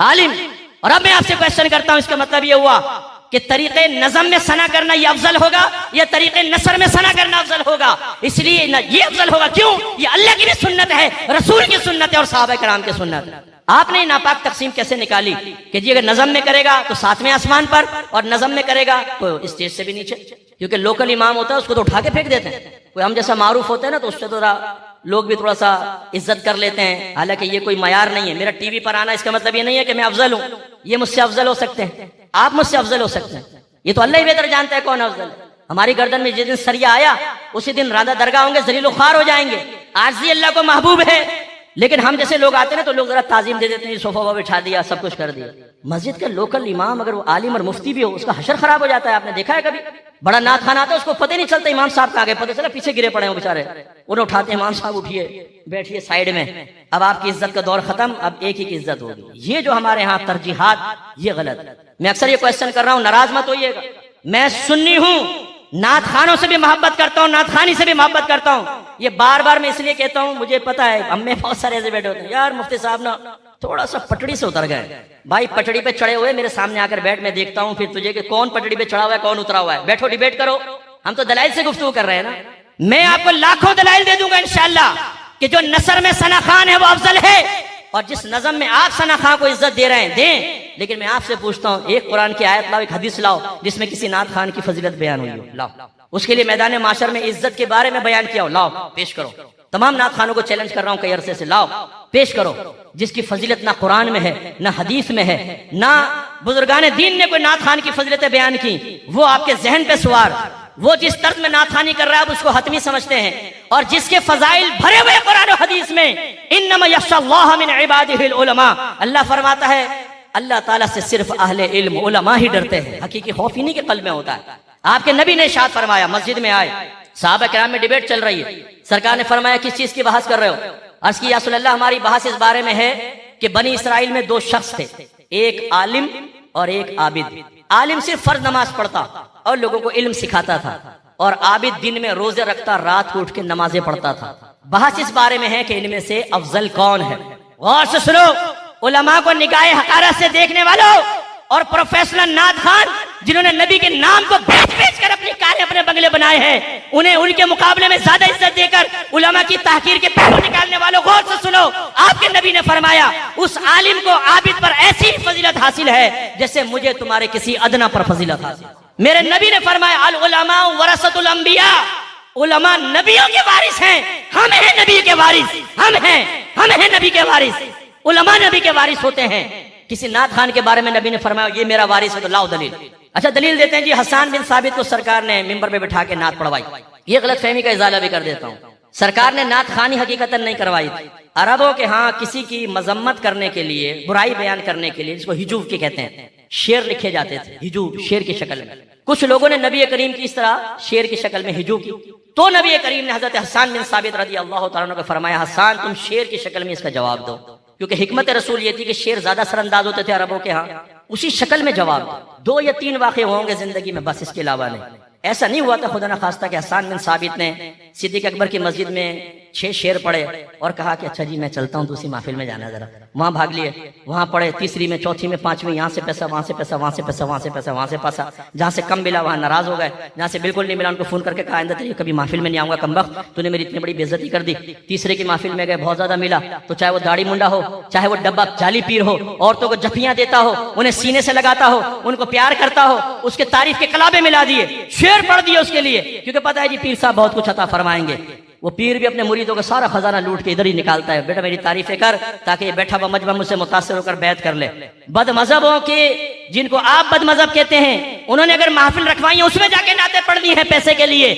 عالم. اور اب میں آپ سے کوشچن کرتا ہوں، اس کا مطلب یہ ہوا کہ طریقے نظم میں ثنا کرنا یہ افضل ہوگا یا طریقے نثر میں ثنا کرنا افضل ہوگا؟ اس لیے یہ افضل ہوگا. کیوں؟ یہ اللہ کی بھی سنت ہے، رسول کی سنت ہے اور صحابہ کرام کی سنت. آپ نے ناپاک تقسیم کیسے نکالی کہ جی اگر نظم میں کرے گا تو ساتویں آسمان پر اور نظم میں کرے گا تو اسٹیج سے بھی نیچے؟ کیونکہ لوکل امام ہوتا ہے اس کو تو اٹھا کے پھینک دیتے ہیں. کوئی ہم جیسا معروف ہوتا ہے نا تو اس سے تھوڑا لوگ بھی تھوڑا سا عزت کر لیتے ہیں. حالانکہ یہ کوئی معیار نہیں ہے. میرا ٹی وی پر آنا اس کا مطلب یہ نہیں ہے کہ میں افضل ہوں. یہ مجھ سے افضل ہو سکتے ہیں، آپ مجھ سے افضل ہو سکتے ہیں. یہ تو اللہ ہی بہتر جانتا ہے کون افضل ہے. ہماری گردن میں جس دن سریا آیا اسی دن راندہ درگاہ ہوں گے، ذلیل و خوار ہو جائیں گے. عاجزی اللہ کو محبوب ہے، لیکن ہم جیسے لوگ آتے ہیں تو لوگ ذرا تعظیم دے دیتے ہیں، صوفہ بٹھا دیا، سب کچھ کر دیا. مسجد کا لوکل امام اگر وہ عالم اور مفتی بھی ہو اس کا حشر خراب ہو جاتا ہے. آپ نے دیکھا ہے کبھی؟ بڑا نعت خان آتا ہے اس کو پتہ نہیں چلتا امام صاحب کہاں گئے، پتہ چلا پیچھے گرے پڑے ہیں وہ بیچارے. انہیں اٹھاتے ہیں، امام صاحب اٹھیے، بیٹھیے سائیڈ میں. اب آپ کی عزت کا دور ختم، اب ایک ہی کی عزت ہوگی. یہ جو ہمارے ہاں ترجیحات یہ غلط. میں اکثر یہ کوشچن کر رہا ہوں، ناراض مت ہوئیے گا. میں سنی ہوں، نعت خانوں سے بھی محبت کرتا ہوں، نعت خانی سے بھی محبت کرتا ہوں. یہ بار بار میں اس لیے کہتا ہوں، مجھے پتا ہے ہم میں بہت سارے ایسے بیٹھے ہوتے ہیں، یار مفتی صاحب نا تھوڑا سا پٹڑی سے اتر گئے. بھائی پٹڑی پہ چڑھے ہوئے میرے سامنے آ کر بیٹھ، میں دیکھتا ہوں پھر تجھے کہ کون پٹڑی پہ چڑھا ہوا ہے کون اترا ہوا ہے. بیٹھو ڈیبیٹ کرو. ہم تو دلائل سے گفتگو کر رہے ہیں نا. میں آپ کو لاکھوں دلائل دے دوں گا انشاءاللہ کہ جو نثر میں ثنا خان ہے وہ افضل ہے، اور جس نظم میں آپ ثنا خان کو عزت دے رہے ہیں دیں. لیکن میں آپ سے پوچھتا ہوں، ایک قرآن کی آیت لاؤ، ایک حدیث لاؤ جس میں کسی نعت خان کی فضیلت بیان ہوئی ہو. لاؤ. اس کے لیے میدان معاشر میں عزت کے بارے میں بیان کیا ہو. لاؤ پیش کرو. تمام نعت خانوں کو چیلنج کر رہا ہوں کئی عرصے سے، لاؤ پیش کرو جس کی فضیلت نہ قرآن میں ہے نہ حدیث میں ہے، نہ بزرگان دین نے کوئی نعت خان کی فضیلتیں بیان کی. وہ آپ کے ذہن پہ سوار، وہ جس طرز میں نعت خوانی کر رہا ہے آپ اس کو حتمی سمجھتے ہیں، اور جس کے فضائل بھرے ہوئے قرآن و حدیث میں. انما یخشی اللہ من عبادہ العلماء. اللہ فرماتا ہے اللہ تعالیٰ سے صرف اہل علم علماء ہی ڈرتے ہیں. حقیقی خوف انہی کے قلب میں ہوتا ہے. آپ کے نبی نے ارشاد فرمایا، مسجد میں آئے، صحابہ کرام میں ڈیبیٹ چل رہی ہے، سرکار نے فرمایا کس چیز کی بحث کر رہے ہو؟ عرض کی یا رسول اللہ ہماری بحث اس بارے میں ہے کہ بنی اسرائیل میں دو شخص تھے، ایک عالم اور ایک عابد. عالم صرف فرض نماز پڑھتا اور لوگوں کو علم سکھاتا تھا، اور عابد دن میں روزے رکھتا، رات کو اٹھ کے نمازیں پڑھتا تھا. بحث اس بارے میں ہے کہ ان میں سے افضل کون ہے. غور سے سنو، علماء کو نگاہ حقارت سے دیکھنے والوں اور پروفیشنل نعت خان جنہوں نے نبی کے نام کو بیچ بیچ کر اپنی کاریں اپنے بنگلے بنائے ہیں، انہیں ان کے مقابلے میں زیادہ عزت دے کر علماء کی تحقیر کے پہلو نکالنے والوں غور سے سنو. آپ کے نبی نے فرمایا اس عالم کو عابد پر ایسی ہی فضیلت حاصل ہے جیسے مجھے تمہارے کسی ادنا پر فضیلت حاصل. میرے نبی نے فرمایا العلماء ورثۃ الانبیاء. علماء نبیوں کے وارث ہیں. ہم ہیں نبی کے وارث، ہم ہیں نبی کے وارث. علماء نبی کے وارث ہوتے ہیں. کسی نعت خان کے بارے میں نبی نے فرمایا یہ میرا وارث ہے تو لاؤ دلیل. اچھا دلیل دیتے ہیں جی حسان بن ثابت کو سرکار نے ممبر پہ بٹھا کے نعت پڑھوائی. یہ غلط فہمی کا ازالہ بھی کر دیتا ہوں، سرکار نے نعت خوانی حقیقتاً نہیں کروائی تھی. عربوں کے ہاں کسی کی مذمت کرنے کے لیے، برائی بیان کرنے کے لیے، جس کو ہجوب کے کہتے ہیں، شعر لکھے جاتے تھے. ہجوب شعر کی شکل میں. کچھ لوگوں نے نبی کریم کی اس طرح شعر کی شکل میں ہجوب کی، تو نبی کریم نے حضرت حسان بن ثابت رضی اللہ تعالیٰ عنہ کو فرمایا حسان تم شعر کی شکل میں اس کا جواب دو، کیونکہ حکمت رسول یہ تھی کہ شعر زیادہ سر انداز ہوتے تھے عربوں کے ہاں. اسی شکل میں جواب دو یا تین واقع ہوں گے زندگی میں، بس اس کے علاوہ نہیں. ایسا نہیں ہوا تھا خدا نہ خواستہ کہ حسان بن ثابت نے صدیق اکبر کی مسجد میں 6 شعر پڑھے اور کہا کہ اچھا جی میں چلتا ہوں دوسری محفل میں جانا ذرا. وہاں بھاگ لیے، وہاں پڑھے، تیسری میں، چوتھی میں، پانچویں، یہاں سے پیسہ، وہاں سے پیسہ، وہاں سے پیسہ، وہاں سے پیسہ، وہاں سے پیسہ. جہاں سے کم ملا وہاں ناراض ہو گئے، جہاں سے بالکل نہیں ملا ان کو فون کر کے کہا آئندہ تیری کبھی محفل میں نہیں آؤں گا کمبخت، تو نے میری اتنی بڑی بے عزتی کر دی. تیسرے کی محفل میں گئے، بہت زیادہ ملا، تو چاہے وہ داڑھی منڈا ہو، چاہے وہ ڈبہ جعلی پیر ہو، عورتوں کو جفیاں دیتا ہو، انہیں سینے سے لگاتا ہو، ان کو پیار کرتا ہو، اس کے تعریف کے کلابے ملا دیے، شعر پڑھ دیے اس کے لیے، کیونکہ پتا ہے جی پیر صاحب بہت کچھ عطا فرمائیں گے. وہ پیر بھی اپنے مریدوں کا سارا خزانہ لوٹ کے ادھر ہی نکالتا ہے، بیٹا میری تعریفیں کر تاکہ یہ بیٹھا ہوا مجمع مجھ سے متاثر ہو کر بیعت کر لے. بد مذہبوں کے جن کو آپ بد مذہب کہتے ہیں انہوں نے اگر محفل رکھوائی ہے اس میں جا کے نعتیں پڑھ دی ہیں پیسے کے لیے.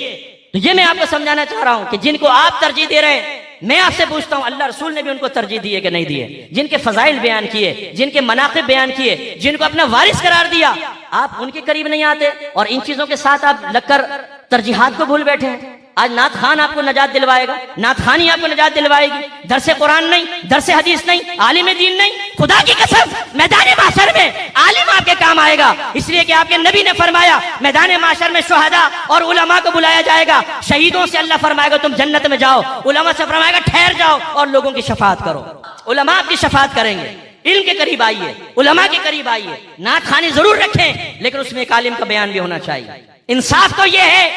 تو یہ میں آپ کو سمجھانا چاہ رہا ہوں کہ جن کو آپ ترجیح دے رہے ہیں، میں آپ سے پوچھتا ہوں اللہ رسول نے بھی ان کو ترجیح دی ہے کہ نہیں دی ہے؟ جن کے فضائل بیان کیے، جن کے مناقب بیان کیے، جن کو اپنا وارث قرار دیا، آپ ان کے قریب نہیں آتے اور ان چیزوں کے ساتھ آپ لگ کر ترجیحات کو بھول بیٹھے ہیں. آج نعت خان آپ کو نجات دلوائے گا، نعت خانی آپ کو نجات دلوائے گی، درس قرآن نہیں، درس حدیث نہیں، عالم دین نہیں. خدا کی قسم میدان معاشر میں عالم آپ کے کام آئے گا، اس لیے کہ آپ کے نبی نے فرمایا میدان معاشر میں شہداء اور علماء کو بلایا جائے گا. شہیدوں سے اللہ فرمائے گا تم جنت میں جاؤ، علماء سے فرمائے گا ٹھہر جاؤ اور لوگوں کی شفاعت کرو. علماء آپ کی شفاعت کریں گے. علم کے قریب آئیے، علماء کے قریب آئیے، نعت خوانی ضرور رکھیں لیکن اس میں ایک عالم کا بیان بھی ہونا چاہیے۔ انصاف تو یہ ہے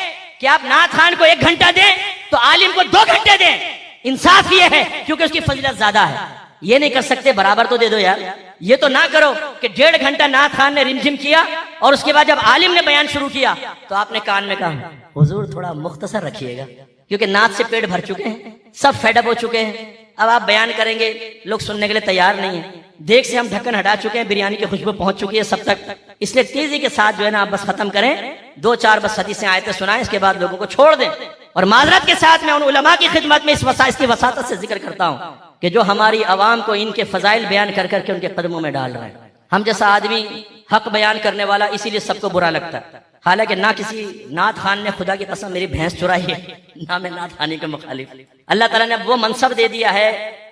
کہ آپ نعت خوان کو 1 گھنٹہ دیں تو عالم کو 2 گھنٹے دیں، انصاف یہ ہے کیونکہ اس کی فضیلت زیادہ ہے۔ یہ نہیں کر سکتے برابر تو دے دو یار، یہ تو نہ کرو کہ 1.5 گھنٹہ نعت خوان نے رمجم کیا اور اس کے بعد جب عالم نے بیان شروع کیا تو آپ نے کان میں کہا حضور تھوڑا مختصر رکھیے گا، کیونکہ نعت سے پیٹ بھر چکے ہیں، سب فیڈ اپ ہو چکے ہیں، اب آپ بیان کریں گے لوگ سننے کے لیے تیار نہیں ہیں، دیکھ سے ہم ڈھکن ہٹا چکے ہیں، بریانی کی خوشبو پہنچ چکی ہے سب تک، اس لیے تیزی کے ساتھ جو ہے نا آپ بس ختم کریں، 2-4 بس حدیثیں آیتیں سنائیں، اس کے بعد لوگوں کو چھوڑ دیں۔ اور معذرت کے ساتھ میں ان علماء کی خدمت میں اس کی وساطت سے ذکر کرتا ہوں کہ جو ہماری عوام کو ان کے فضائل بیان کر کر کے ان کے قدموں میں ڈال رہے ہیں۔ ہم جیسا آدمی حق بیان کرنے والا اسی لیے سب کو برا لگتا ہے، حالانکہ نہ کسی نعت خوان نے خدا کی قسم میری بھینس چرائی ہے، نہ میں نعت خوانی کے مخالف۔ اللہ تعالیٰ نے وہ منصب دے دیا ہے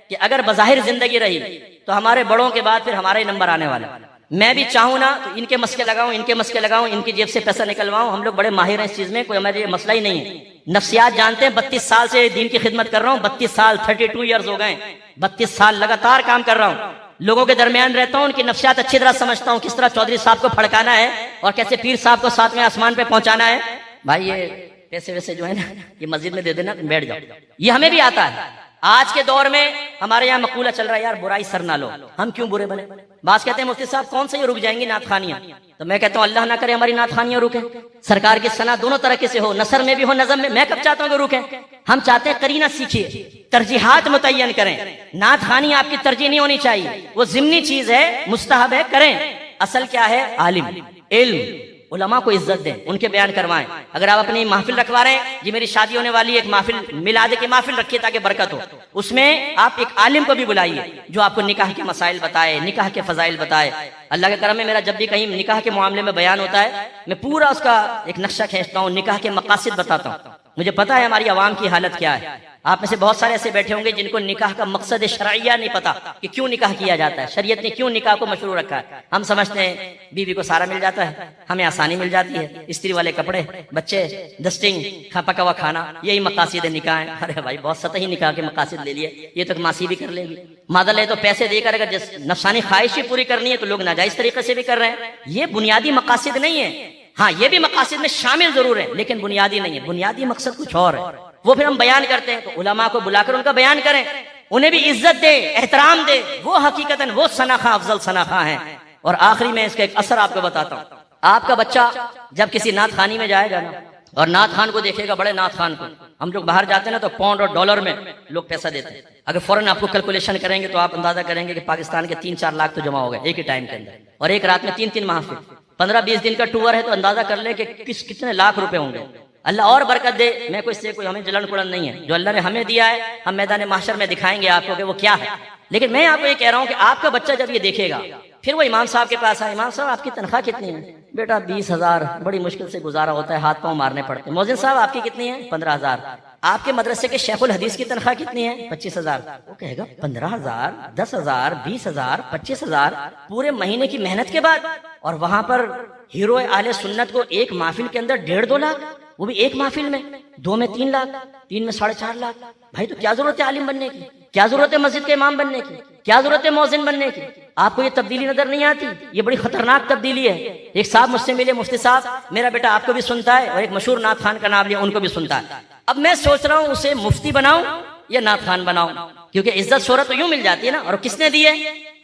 کہ اگر بظاہر زندگی رہی تو ہمارے بڑوں کے بعد پھر ہمارا ہی نمبر آنے والا۔ میں بھی چاہوں نا تو ان کے مسکے لگاؤں، ان کے مسکے لگاؤں، ان کی جیب سے پیسہ نکلواؤں، ہم لوگ بڑے ماہر ہیں اس چیز میں، کوئی ہمارے لیے مسئلہ ہی نہیں ہے۔ نفسیات جانتے ہیں، 32 سال سے دین کی خدمت کر رہا ہوں، 32 سال 32 ایئرز ہو گئے، 32 سال لگاتار کام کر رہا ہوں، لوگوں کے درمیان رہتا ہوں، ان کی نفسیات اچھی طرح سمجھتا ہوں، کس طرح چودھری صاحب کو پھڑکانا ہے اور کیسے پیر صاحب کو 7ویں آسمان پہ پہنچانا ہے۔ بھائی یہ پیسے ویسے جو ہے نا یہ مسجد میں دے دینا، بیٹھ جاؤ، یہ ہمیں بھی آتا ہے۔ آج کے دور میں ہمارے یہاں مقولہ چل رہا ہے یار برائی سر نہ لو، ہم کیوں برے بنے؟ بعض کہتے ہیں مفتی صاحب کون سے یہ رک جائیں گی نعت خوانیاں، تو میں کہتا ہوں اللہ نہ کرے ہماری نعت خوانیاں رکیں، سرکار کی ثنا دونوں طرح سے ہو، نثر میں بھی ہو نظم میں، میں کب چاہتا ہوں کہ رکیں؟ ہم چاہتے ہیں قرینہ سیکھیے، ترجیحات متعین کریں، نعت خوانی آپ کی ترجیح نہیں ہونی چاہیے، وہ ضمنی چیز ہے، مستحب ہے، کریں۔ اصل کیا ہے؟ عالم، علم، علماء کو عزت دیں، ان کے بیان کروائیں۔ اگر آپ اپنی محفل رکھوا رہے ہیں، جی میری شادی ہونے والی ایک محفل میلاد کی محفل رکھیے تاکہ برکت ہو، اس میں آپ ایک عالم کو بھی بلائیے جو آپ کو نکاح کے مسائل بتائے، نکاح کے فضائل بتائے۔ اللہ کے کرم میں میرا جب بھی کہیں نکاح کے معاملے میں بیان ہوتا ہے میں پورا اس کا ایک نقشہ کھینچتا ہوں، نکاح کے مقاصد بتاتا ہوں۔ مجھے پتا ہے ہماری عوام کی حالت کیا ہے، آپ میں سے بہت سارے ایسے بیٹھے ہوں گے جن کو نکاح کا مقصد شرعیہ نہیں پتا کہ کیوں نکاح کیا جاتا ہے، شریعت نے کیوں نکاح کو مشروع رکھا ہے۔ ہم سمجھتے ہیں بیوی کو سارا مل جاتا ہے، ہمیں آسانی مل جاتی ہے، استری والے کپڑے، بچے، ڈسٹنگ، پکا ہوا کھانا، یہی مقاصد نکاح ہیں۔ ارے بھائی بہت سطحی نکاح کے مقاصد لے لیے، یہ تو ماسی بھی کر لے گی، مادر لے تو پیسے دے کر، اگر نفسانی خواہش ہی پوری کرنی ہے تو لوگ ناجائز طریقے سے بھی کر رہے ہیں۔ یہ بنیادی مقاصد نہیں ہے، ہاں یہ بھی مقاصد میں شامل ضرور ہے لیکن بنیادی نہیں ہے، بنیادی مقصد کچھ اور ہے، وہ پھر ہم بیان کرتے ہیں۔ تو علماء کو بلا کر ان کا بیان کریں، انہیں بھی عزت دے، احترام دے، وہ حقیقتاً وہ ثناخواں افضل ثناخواں ہیں۔ اور آخری میں اس کا ایک اثر آپ کو بتاتا ہوں، آپ کا بچہ جب کسی نعت خوانی میں جائے گا نا اور نعت خوان کو دیکھے گا، بڑے نعت خوان کو، ہم لوگ باہر جاتے ہیں نا تو پاؤنڈ اور ڈالر میں لوگ پیسہ دیتے ہیں، اگر فوراً آپ کو کیلکولیشن کریں گے تو آپ اندازہ کریں گے کہ پاکستان کے 3-4 لاکھ تو جمع ہو گئے ایک ہی ٹائم کے اندر، اور ایک رات میں 3 محافل، 15-20 دن کا ٹور ہے تو اندازہ کر لیں کہ کتنے لاکھ روپے ہوں گے۔ اللہ اور برکت دے، میں کوئی سے کوئی ہمیں جلن کڑن نہیں ہے، جو اللہ نے ہمیں دیا ہے ہم میدان محشر میں دکھائیں گے آپ کو کہ وہ کیا ہے، لیکن میں آپ کو یہ کہہ رہا ہوں کہ آپ کا بچہ جب یہ دیکھے گا پھر وہ امام صاحب کے پاس آئے، امام صاحب آپ کی تنخواہ کتنی ہے؟ بیٹا 20,000، بڑی مشکل سے گزارا ہوتا ہے، ہاتھ پاؤں مارنے پڑتے ہیں۔ مؤذن صاحب آپ کی کتنی ہے؟ 15,000۔ آپ کے مدرسے کے شیخ الحدیث کی تنخواہ کتنی ہے؟ 25,000۔ وہ کہے گا 15,000، 10,000، 20,000، 25,000 پورے مہینے کی محنت کے بعد، اور وہاں پر ہیرو اہل سنت کو ایک محفل کے اندر 1.5-2 لاکھ، وہ بھی ایک محفل میں، 2 میں 3 لاکھ، 3 میں 4.5 لاکھ۔ بھائی تو کیا ضرورت ہے عالم بننے کی؟ کیا ضرورت ہے مسجد کے امام بننے کی؟ کیا ضرورت ہے مؤذن بننے کی؟ آپ کو یہ تبدیلی نظر نہیں آتی؟ یہ بڑی خطرناک تبدیلی ہے۔ ایک صاحب مجھ سے ملے، مفتی صاحب میرا بیٹا آپ کو بھی سنتا ہے اور ایک مشہور نعت خوان کا نام لیا ان کو بھی سنتا ہے، اب میں سوچ رہا ہوں اسے مفتی بناؤں یا نعت خوان بناؤں، کیونکہ عزت شہرت تو یوں مل جاتی ہے نا، اور کس نے دی ہے؟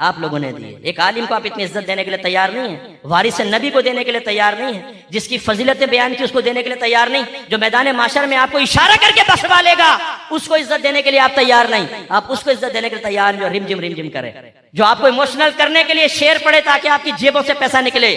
آپ لوگوں نے دی ہے۔ ایک عالم کو آپ اتنی عزت دینے کے لیے تیار نہیں ہیں، وارث نبی کو دینے کے لیے تیار نہیں ہیں، جس کی فضیلتیں بیان کی اس کو دینے کے لیے تیار نہیں، جو میدان معاشر میں آپ کو اشارہ کر کے بخشوا لے گا اس کو عزت دینے کے لیے آپ تیار نہیں، آپ اس کو عزت دینے کے لیے تیار جو رم جم کرے، جو آپ کو ایموشنل کرنے کے لیے شعر پڑے تاکہ آپ کی جیبوں سے پیسہ نکلے،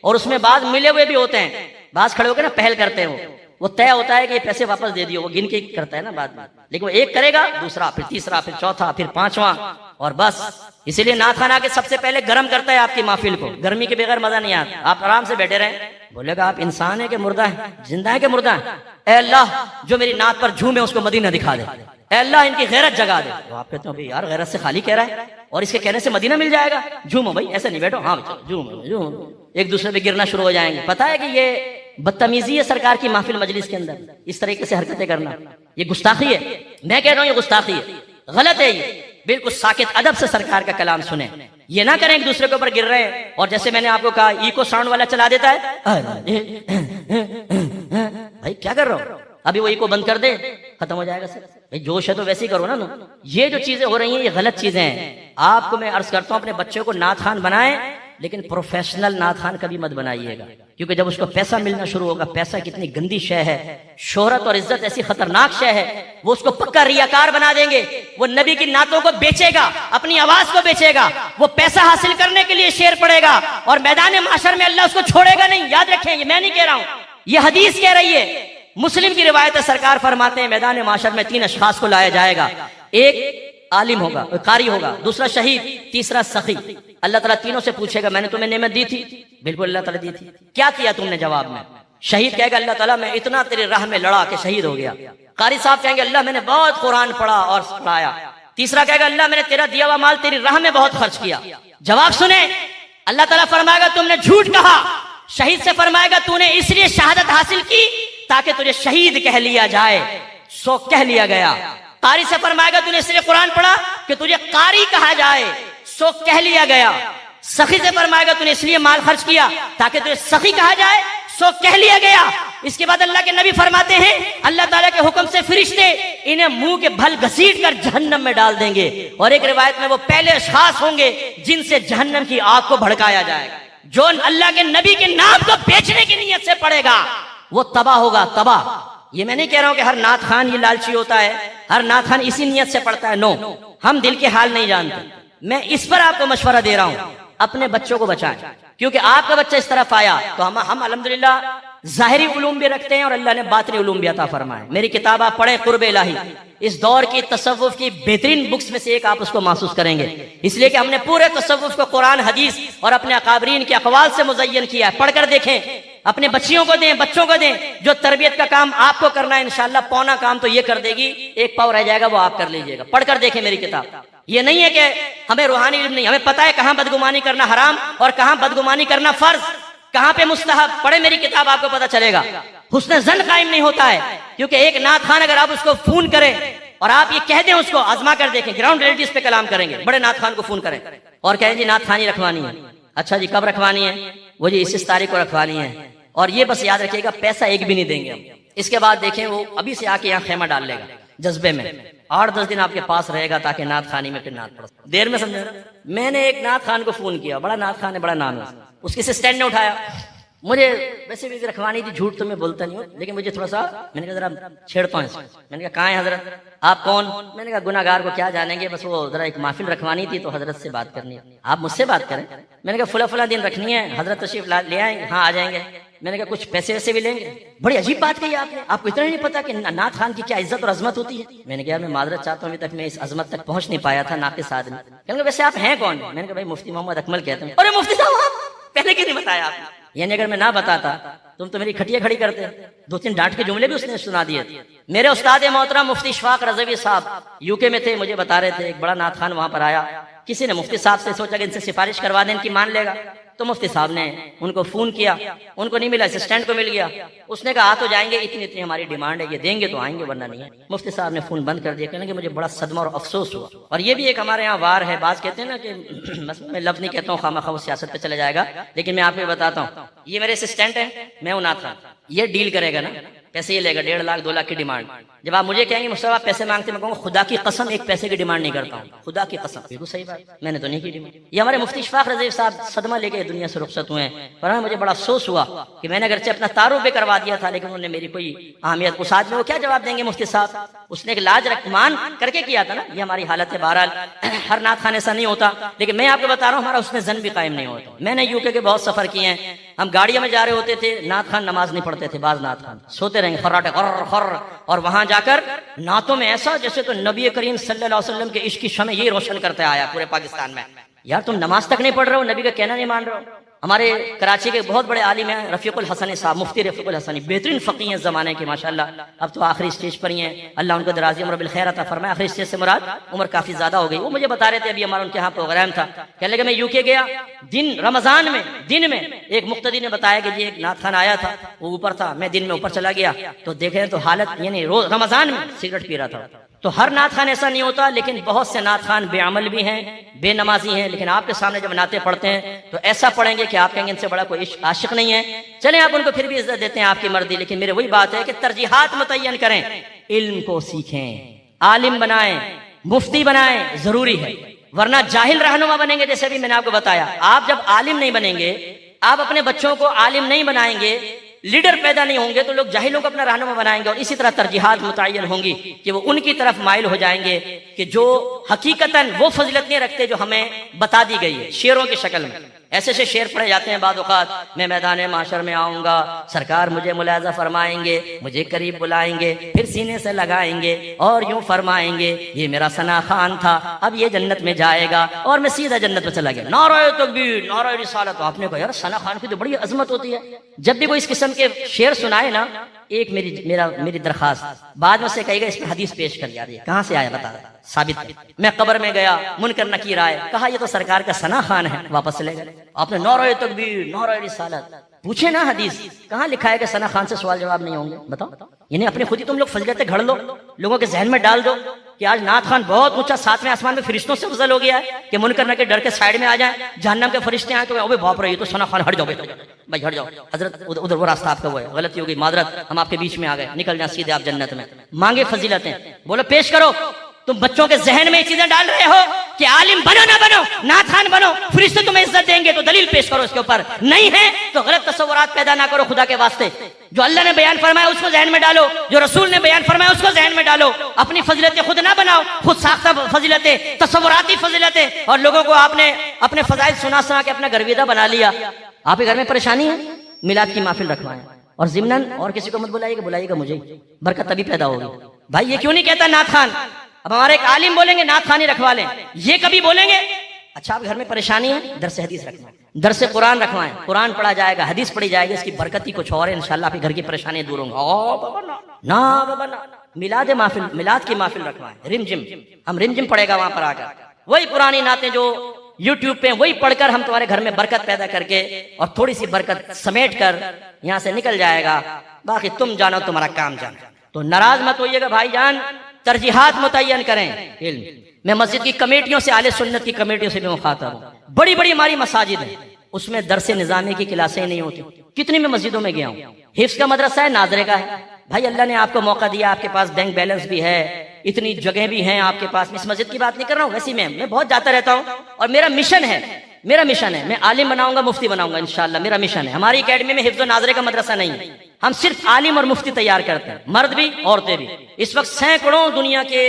اور اس میں بعض ملے ہوئے بھی ہوتے ہیں، بعض کھڑے ہو کے نا پہل کرتے ہیں، وہ طے ہوتا ہے کہ یہ پیسے واپس دے دیو، وہ گن کے کرتا ہے نا بعد میں، لیکن وہ ایک کرے گا، دوسرا، پھر تیسرا، پھر چوتھا، پھر 5واں، اور بس۔ اسی لیے نعت خوان آ کے سب سے پہلے گرم کرتا ہے آپ کی محفل کو، گرمی کے بغیر مزہ نہیں آتا، آپ آرام سے بیٹھے رہیں، بولے گا آپ انسان ہے کہ مردہ ہے، زندہ ہے کہ مردہ ہے؟ اے اللہ جو میری نعت پر جھومے اس کو مدینہ دکھا دے، اے اللہ ان کی غیرت جگا دے۔ تو آپ کہتے ہیں یار غیرت سے خالی کہہ رہا ہے اور اس کے کہنے سے مدینہ مل جائے گا؟ جھومو بھائی، ایسے نہیں بیٹھو، ہاں جھومو، ایک دوسرے پہ گرنا شروع ہو جائیں گے۔ پتہ ہے کہ یہ بدتمیزی ہے سرکار کی محفل مجلس کے اندر اس طریقے سے حرکتیں کرنا، یہ گستاخی ہے، میں کہہ رہا ہوں یہ گستاخی ہے، غلط ہے، یہ بالکل ساکت ادب سے سرکار کا کلام سنیں۔ یہ نہ کریں ایک دوسرے کے اوپر گر رہے ہیں اور جیسے میں نے آپ کو کہا ایکو ساؤنڈ والا چلا دیتا ہے، بھائی کیا کر رہا ہو، ابھی وہ ایکو بند کر دے ختم ہو جائے گا سر. بھائی جوش ہے تو ویسے ہی کرو نا. یہ جو چیزیں ہو رہی ہیں یہ غلط چیزیں ہیں. آپ کو میں عرض کرتا ہوں اپنے بچوں کو نعت خوان بنائیں لیکن پروفیشنل نعت خوان کبھی مت بنائیے گا، کیونکہ جب اس کو پیسہ ملنا شروع ہوگا، پیسہ کتنی گندی شے ہے، شہرت اور عزت ایسی خطرناک شے ہے، وہ اس کو پکا ریاکار بنا دیں گے. وہ نبی کی نعتوں کو بیچے گا، اپنی آواز کو بیچے گا، وہ پیسہ حاصل کرنے کے لیے شعر پڑے گا اور میدان محشر میں اللہ اس کو چھوڑے گا نہیں. یاد رکھیں، یہ میں نہیں کہہ رہا ہوں، یہ حدیث کہہ رہی ہے. مسلم کی روایت ہے، سرکار فرماتے ہیں میدان محشر میں 3 اشخاص کو لایا جائے گا. ایک عالم ہوگا، قاری ہوگا، دوسرا شہید، تیسرا سخی. اللہ تعالیٰ تینوں سے پوچھے گا میں نے تمہیں نعمت دی تھی؟ بالکل اللہ تعالیٰ دی تھی. کیا کیا تم نے جواب میں؟ شہید کہے گا اللہ تعالیٰ میں اتنا تیری راہ میں لڑا کہ شہید ہو گیا. قاری صاحب کہیں گے اللہ میں نے بہت قرآن پڑھا اور پڑھایا. تیسرا کہے گا اللہ میں نے تیرا دیا ہوا مال تیری راہ میں بہت خرچ کیا. جواب سنیں، اللہ تعالیٰ فرمائے گا تم نے جھوٹ کہا. شہید سے فرمائے گا تو نے اس لیے شہادت حاصل کی تاکہ تجھے شہید کہہ لیا جائے، سو کہہ لیا گیا. قاری سے فرمائے گا تو نے اس لیے قرآن پڑھا کہ تجھے قاری کہا جائے، سو کہہ لیا گیا. سخی سے فرمائے گا تو نے اس لیے مال خرچ کیا تاکہ تجھے سخی کہا جائے، سو کہہ لیا گیا. اس کے بعد اللہ کے نبی فرماتے ہیں اللہ تعالیٰ کے حکم سے فرشتے انہیں منہ کے بھل گھسیٹ کر جہنم میں ڈال دیں گے. اور ایک روایت میں وہ پہلے اشخاص ہوں گے جن سے جہنم کی آگ کو بھڑکایا جائے گا. جو اللہ کے نبی کے نام کو بیچنے کی نیت سے پڑے گا وہ تباہ ہوگا، تباہ. یہ میں نہیں کہہ رہا ہوں کہ ہر نعت خوان یہ لالچی ہوتا ہے، ہر نعت خوان اسی نیت سے پڑھتا ہے. نو، ہم دل کے حال نہیں جانتے. میں اس پر آپ کو مشورہ دے رہا ہوں اپنے بچوں کو بچائیں، کیونکہ آپ کا بچہ اس طرف آیا تو ہم الحمدللہ ظاہری علوم بھی رکھتے ہیں اور اللہ نے باطنی علوم بھی عطا فرمائے. میری کتاب آپ پڑھیں، قرب الہی، اس دور کی تصوف کی بہترین بکس میں سے ایک آپ اس کو محسوس کریں گے، اس لیے کہ ہم نے پورے تصوف کو قرآن، حدیث اور اپنے اکابرین کے اقوال سے مزین کیا ہے. پڑھ کر دیکھیں، اپنے بچیوں کو دیں، بچوں کو دیں. جو تربیت کا کام آپ کو کرنا ہے انشاءاللہ پونا کام تو یہ کر دے گی، ایک پاؤ رہ جائے گا وہ آپ کر لیجئے گا. پڑھ کر دیکھیں میری کتاب. یہ نہیں ہے کہ ہمیں روحانی علم نہیں، ہمیں پتہ ہے کہاں بدگمانی کرنا حرام اور کہاں بدگمانی کرنا فرض، کہاں پہ مستحب. پڑھے میری کتاب، آپ کو پتہ چلے گا. حسن ظن قائم نہیں ہوتا ہے، کیونکہ ایک نعت خوان اگر آپ اس کو فون کریں اور آپ یہ کہہ دیں، اس کو آزما کر دیکھیں، گراؤنڈ ریئلٹیز پہ کلام کریں گے. بڑے نعت خوان کو فون کریں اور کہیں جی نعت خوانی رکھوانی ہے. اچھا جی کب رکھوانی ہے؟ وہ جی اس تاریخ کو رکھوانی ہے. اور یہ بس یاد رکھیے گا پیسہ ایک بھی نہیں دیں گے ہم. اس کے بعد دیکھیں وہ ابھی سے آ کے یہاں خیمہ ڈال لے گا جذبے میں، 8-10 دن آپ کے پاس رہے گا تاکہ نعت خوانی میں پھر نعت پڑھ. دیر میں سمجھے. میں نے ایک نعت خوان کو فون کیا، بڑا نعت خوان ہے، بڑا نام ہے، اس کے اسسٹنٹ نے اٹھایا. مجھے ویسے بھی رکھوانی تھی، جھوٹ تو میں بولتا نہیں ہوں، لیکن مجھے تھوڑا سا میں نے کہا ذرا چھیڑتا ہوں. میں نے کہا کہاں ہے حضرت؟ آپ کون؟ میں نے کہا گناہ گار کو کیا جانیں گے، بس وہ ذرا ایک محفل رکھوانی تھی تو حضرت سے بات کرنی ہے. آپ مجھ سے بات کریں. میں نے کہا فلاں دن رکھنی ہے، حضرت تشریف لے آئیں گے؟ ہاں آ جائیں گے. میں نے کہا کچھ پیسے ویسے بھی لیں گے؟ بڑی عجیب بات کہی آپ نے، آپ کو اتنا نہیں پتا کہ نعت خوان کی کیا عزت اور عظمت ہوتی ہے. میں نے کہا میں معذرت چاہتا ہوں، ابھی تک میں اس عظمت تک پہنچ نہیں پایا تھا ناقص آدمی. کہنے لگے ویسے آپ ہیں کون؟ میں نے کہا بھائی مفتی محمد اکمل کہتے ہیں. ارے مفتی صاحب آپ پہلے کیوں نہیں بتایا آپ نے؟ یعنی اگر میں نہ بتاتا تم تو میری کھٹیا کھڑی کرتے. 2-3 ڈانٹ کے جملے بھی اس نے سنا دیے. میرے استاد محترم مفتی اشفاق رضوی صاحب UK میں تھے، مجھے بتا رہے تھے ایک بڑا نعت خوان وہاں پر آیا. کسی نے مفتی صاحب سے سوچا کہ ان سے سفارش کروا دیں، ان کی مان لے گا. تو مفتی صاحب نے ان کو فون کیا، ان کو نہیں ملا، اسسٹنٹ کو مل گیا. اس نے کہا آ تو جائیں گے، اتنی ہماری ڈیمانڈ ہے، یہ دیں گے تو آئیں گے ورنہ نہیں ہے. مفتی صاحب نے فون بند کر دیا. کہنے کہ مجھے بڑا صدمہ اور افسوس ہوا. اور یہ بھی ایک ہمارے یہاں وار ہے، بعض کہتے ہیں نا کہ میں لفظ نہیں کہتا ہوں خواہ سیاست پہ چلا جائے گا، لیکن میں آپ کو بتاتا ہوں یہ میرے اسسٹنٹ ہے، میں ہوں نعت خوان. یہ ڈیل کرے گا نا، پیسے یہ لے گا 1.5 لاکھ 2 لاکھ کی ڈیمانڈ. جب آپ مجھے کہیں گے مصطفیٰ آپ پیسے مانگتے، میں کہوں گا خدا کی قسم ایک پیسے کی ڈیمانڈ نہیں کرتا ہوں، خدا کی قسم. بالکل صحیح بات، میں نے تو نہیں کی ڈیمانڈ. یہ ہمارے مفتی اشفاق رضوی صاحب صدمہ لے کے دنیا سے رخصت ہوئے ہیں. پر مجھے بڑا افسوس ہوا کہ میں نے اگرچہ اپنا تعارف بھی کروا دیا تھا لیکن انہوں نے میری کوئی اہمیت. اس آدمی کو کیا جواب دیں گے مفتی صاحب؟ اس نے ایک لاج رکمان کر کے کیا تھا نا. یہ ہماری حالت ہے. بہرحال ہر نعت خوان ایسا نہیں ہوتا، لیکن میں آپ کو بتا رہا ہوں ہمارا اس میں زن بھی قائم نہیں ہوتا. میں نے UK کے بہت سفر کیے ہیں. ہم گاڑیوں میں جا رہے ہوتے تھے، نعت خوان نماز نہیں پڑھتے تھے، بعض نعت خوان سوتے رہیں گے خراٹے خر خر، اور وہاں جا کر نعتوں میں ایسا جیسے تو نبی کریم صلی اللہ علیہ وسلم کے عشق کی شمع یہی روشن کرتے آیا پورے پاکستان میں. یار تم نماز تک نہیں پڑھ رہے ہو، نبی کا کہنا نہیں مان رہے ہو. ہمارے کراچی کے بہت بڑے عالم ہیں رفیق الحسنی صاحب، مفتی رفیق الحسنی، بہترین فقیہ ہیں زمانے کے ماشاءاللہ. اب تو آخری سٹیج پر ہی ہیں، اللہ ان کو درازی عمر بالخیر عطا فرمائے. آخری سٹیج سے مراد عمر کافی زیادہ ہو گئی. وہ مجھے بتا رہے تھے ابھی ہمارا ان کے ہاں پروگرام تھا، کہنے لگے میں UK گیا، دن رمضان میں دن میں ایک مقتدی نے بتایا کہ یہ ایک نعت خوان آیا تھا، وہ اوپر تھا، میں دن میں اوپر چلا گیا تو دیکھیں تو حالت یعنی روز رمضان میں سگریٹ پی رہا تھا. تو ہر نعت خان ایسا نہیں ہوتا، لیکن بہت سے نعت خان بے عمل بھی ہیں، بے نمازی ہیں، لیکن آپ کے سامنے جب نعتیں پڑھتے ہیں تو ایسا پڑھیں گے کہ آپ کہیں گے ان سے بڑا کوئی عاشق نہیں ہے۔ چلیں آپ ان کو پھر بھی عزت دیتے ہیں، آپ کی مرضی، لیکن میرے وہی بات ہے کہ ترجیحات متعین کریں، علم کو سیکھیں، عالم بنائیں، مفتی بنائیں، ضروری ہے، ورنہ جاہل رہنما بنیں گے۔ جیسے بھی میں نے آپ کو بتایا، آپ جب عالم نہیں بنیں گے، آپ اپنے بچوں کو عالم نہیں بنائیں گے، لیڈر پیدا نہیں ہوں گے، تو لوگ جاہلوں کو اپنا رہنما بنائیں گے، اور اسی طرح ترجیحات متعین ہوں گی کہ وہ ان کی طرف مائل ہو جائیں گے کہ جو حقیقتاً وہ فضیلت نہیں رکھتے جو ہمیں بتا دی گئی ہے شعروں کی شکل میں۔ ایسے سے شعر پڑھے جاتے ہیں بعض اوقات، میں میدان معاشر میں آؤں گا، سرکار مجھے ملاحظہ فرمائیں گے، مجھے قریب بلائیں گے، پھر سینے سے لگائیں گے اور یوں فرمائیں گے یہ میرا ثنا خان تھا، اب یہ جنت میں جائے گا اور میں سیدھا جنت میں چلا گیا۔ نعرہ تکبیر، نعرہ رسالت۔ آپ نے کہا یار ثنا خان کی تو بڑی عظمت ہوتی ہے۔ جب بھی کوئی اس قسم کے شعر سنائے نا، ایک میری درخواست، بعد میں سے کہے گا اس میں حدیث پیش کر یار، کہاں سے آیا بتا رہا ثابت ہے۔ میں قبر میں گیا، منکر نکیر آئے، کہا یہ تو سرکار کا ثنا خان ہے، واپس لے گئے۔ آپ نے نعرہ تکبیر، نعرہ رسالت، پوچھے نا حدیث کہاں لکھا ہے کہ ثنا خان سے سوال جواب نہیں ہوں گے؟ بتاؤ، یعنی اپنے خود ہی تم لوگ فضیلتیں گھڑ لو، لوگوں کے ذہن میں ڈال دو کہ آج نعت خان بہت اونچا 7ویں آسمان میں فرشتوں سے افضل ہو گیا ہے کہ منکر نکیر ڈر کے سائیڈ میں آ جائیں، جہنم کے فرشتے آئیں تو اوے باپ رے یہ تو ثنا خان، ہٹ جاؤ بھائی ہٹ جاؤ حضرت، ادھر وہ راستہ آپ کا وہ ہے، غلطی ہو گئی، معذرت، ہم آپ کے بیچ میں آ گئے، نکل جائیں سیدھے آپ جنت میں۔ مانگے فضیلتیں، بولو پیش کرو۔ تم بچوں کے ذہن میں یہ چیزیں ڈال رہے ہو کہ عالم بنو نہ بنو، نعت خان بنو، فرشتے تمہیں عزت دیں گے، تو دلیل پیش کرو اس کے اوپر، نہیں ہے تو غلط تصورات پیدا نہ کرو خدا کے واسطے۔ جو اللہ نے بیان فرمایا اس کو ذہن میں ڈالو، جو رسول نے بیان فرمایا اس کو ذہن میں ڈالو، اپنی فضیلتیں خود نہ بناؤ، خود ساختہ فضیلتیں، تصوراتی فضیلتیں، اور لوگوں کو آپ نے اپنے فضائل سنا سنا کے اپنا گرویدہ بنا لیا۔ آپ کے گھر میں پریشانی ہے، میلاد کی محفل رکھوائیں، اور ضمناً اور کسی کو مت بلائیے گا، بلائیے گا مجھے، برکت تبھی پیدا ہوگی۔ بھائی یہ کیوں نہیں کہتا نعت خان؟ اب ہمارے ایک عالم بولیں گے نعت خانی رکھوا لیں، یہ کبھی بولیں گے اچھا آپ گھر میں پریشانی ہے درس حدیث رکھوائیں، درس قرآن رکھوائیں، قرآن پڑھا جائے گا، حدیث پڑھی جائے گی، اس کی برکت ہی کچھ اور ہے، انشاءاللہ آپ کے گھر کی پریشانیاں دور ہوں گی۔ نا بابا نا، میلاد محفل، میلاد کی محفل رکھوائیں، رم جم، ہم رم جم پڑھے گا وہاں پر آ کر، وہی پرانی نعتیں جو یوٹیوب پہ، وہی پڑھ کر ہم تمہارے گھر میں برکت پیدا کر کے اور تھوڑی سی برکت سمیٹ کر یہاں سے نکل جائے گا، باقی تم جانو تمہارا کام جانو۔ تو ناراض مت ہوئیے گا بھائی جان، ترجیحات متعین کریں۔ علم میں مسجد کی کمیٹیوں سے، اہل سنت کی کمیٹیوں سے بھی مخاطب ہوں، بڑی بڑی ہماری مساجد ہیں، اس میں درس نظامی کی کلاسیں نہیں ہوتی، کتنی میں مسجدوں میں گیا ہوں، حفظ کا مدرسہ ہے، ناظرے کا ہے، بھائی اللہ نے آپ کو موقع دیا، آپ کے پاس بینک بیلنس بھی ہے، اتنی جگہ بھی ہیں آپ کے پاس، اس مسجد کی بات نہیں کر رہا ہوں، ویسی میں بہت جاتا رہتا ہوں، اور میرا مشن ہے میں عالم بناؤں گا، مفتی بناؤں گا انشاءاللہ، میرا مشن ہے۔ ہماری اکیڈمی میں حفظ و ناظرے کا مدرسہ نہیں ہے، ہم صرف عالم اور مفتی تیار کرتے ہیں، مرد بھی عورتیں بھی۔ اس وقت سینکڑوں دنیا کے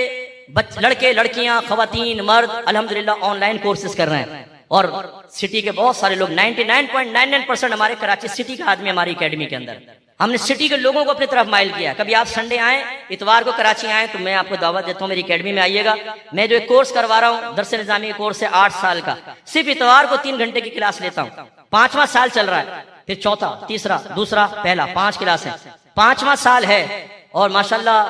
لڑکے لڑکیاں خواتین مرد الحمدللہ آن لائن کورسز کر رہے ہیں، اور سٹی کے بہت سارے لوگ 99.99% ہمارے کراچی سٹی کا آدمی ہماری اکیڈمی کے اندر، ہم نے سٹی کے لوگوں کو اپنی طرف مائل کیا۔ کبھی آپ سنڈے آئیں، اتوار کو کراچی آئیں تو میں آپ کو دعوت دیتا ہوں میری اکیڈمی میں آئیے گا۔ میں جو ایک کورس کروا رہا ہوں درس نظامی کا کورس ہے 8 سال کا، صرف اتوار کو 3 گھنٹے کی کلاس لیتا ہوں، 5واں سال چل رہا ہے، پھر چوتھا، تیسرا، دوسرا، پہلا، 5 کلاسیں، 5واں سال ہے، اور ماشاءاللہ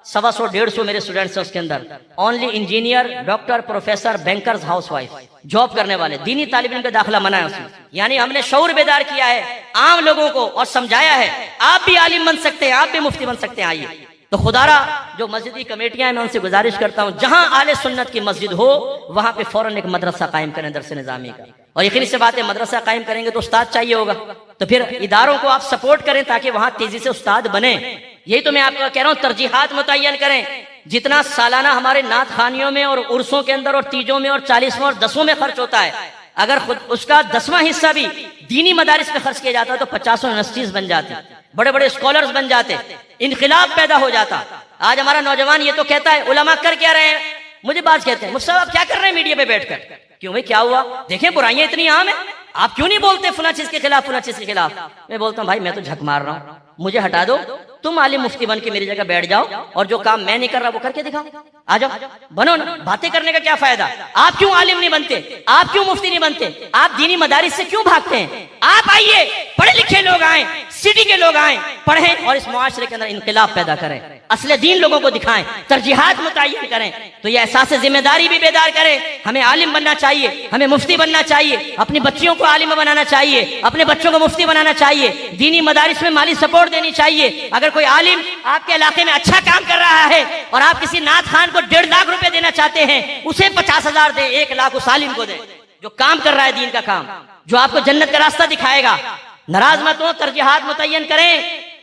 125-150 میرے اسٹوڈنٹس ہیں اس کے اندر، only engineer, doctor, professor, bankers, house wife, job کرنے والے، دینی طالب علم کا داخلہ منع ہے اس میں، یعنی ہم نے شعور بیدار کیا ہے عام لوگوں کو اور سمجھایا ہے آپ بھی عالم بن سکتے ہیں، آپ بھی مفتی بن سکتے ہیں۔ آئیے تو خدا را جو مسجدی کمیٹیاں ہیں میں ان سے گزارش کرتا ہوں جہاں اہل سنت کی مسجد ہو وہاں پہ فوراً ایک مدرسہ قائم کریں درس نظامی کا، اور یقینی سے بات ہے مدرسہ قائم کریں گے تو استاد چاہیے ہوگا، تو پھر اداروں کو آپ سپورٹ کریں تاکہ وہاں تیزی سے استاد بنے۔ یہی تو میں آپ کو کہہ رہا ہوں، ترجیحات متعین کریں۔ جتنا سالانہ ہمارے نعت خانیوں میں اور عرسوں کے اندر اور تیجوں میں اور 40ویں اور 10ویں میں خرچ ہوتا ہے، اگر خود اس کا 10واں حصہ بھی دینی مدارس میں خرچ کیا جاتا تو 50 یونیورسٹیز بن جاتی، بڑے بڑے اسکالرز بن جاتے، انقلاب پیدا ہو جاتا۔ آج ہمارا نوجوان یہ تو کہتا ہے علماء کر کیا رہے ہیں، مجھے بات کہتے ہیں مصطفیٰ آپ کیا کر رہے ہیں میڈیا پہ بیٹھ کر؟ کیوں بھائی کیا ہوا؟ دیکھیں برائیاں اتنی عام ہیں، آپ کیوں نہیں بولتے فلاں چیز کے خلاف فلاں چیز کے خلاف؟ میں بولتا ہوں بھائی میں تو جھک مار رہا ہوں، مجھے ہٹا دو، تم عالم مفتی بن کے میری جگہ بیٹھ جاؤ اور جو کام میں نہیں کر رہا وہ کر کے دکھاؤ، آ جاؤ بنو نا۔ باتیں کرنے کا کیا فائدہ؟ آپ کیوں عالم نہیں بنتے؟ آپ کیوں مفتی نہیں بنتے؟ آپ دینی مدارس سے کیوں بھاگتے ہیں؟ آپ آئیے، پڑھے لکھے لوگ آئیں، سٹی کے لوگ آئیں، پڑھیں اور اس معاشرے کے اندر انقلاب پیدا کریں، اصل دین لوگوں کو دکھائیں، ترجیحات متعین کریں، تو یہ احساس ذمہ داری بھی بیدار کرے، ہمیں عالم بننا چاہیے، ہمیں مفتی بننا چاہیے، اپنی بچیوں کو عالم بنانا چاہیے، اپنے بچوں کو مفتی بنانا چاہیے، دینی مدارس میں مالی سپورٹ جھنجھوڑ دینی چاہیے. اگر کوئی عالم آپ کے علاقے میں اچھا کام کر رہا ہے اور آپ کسی نعت خان کو 1.5 لاکھ روپے دینا چاہتے ہیں, اسے 50,000 دیں, 1 لاکھ اس عالم کو دیں جو کام کر رہا ہے دین کا کام, جو آپ کو جنت کا راستہ دکھائے گا. ناراض مت ہو, ترجیحات متعین کریں.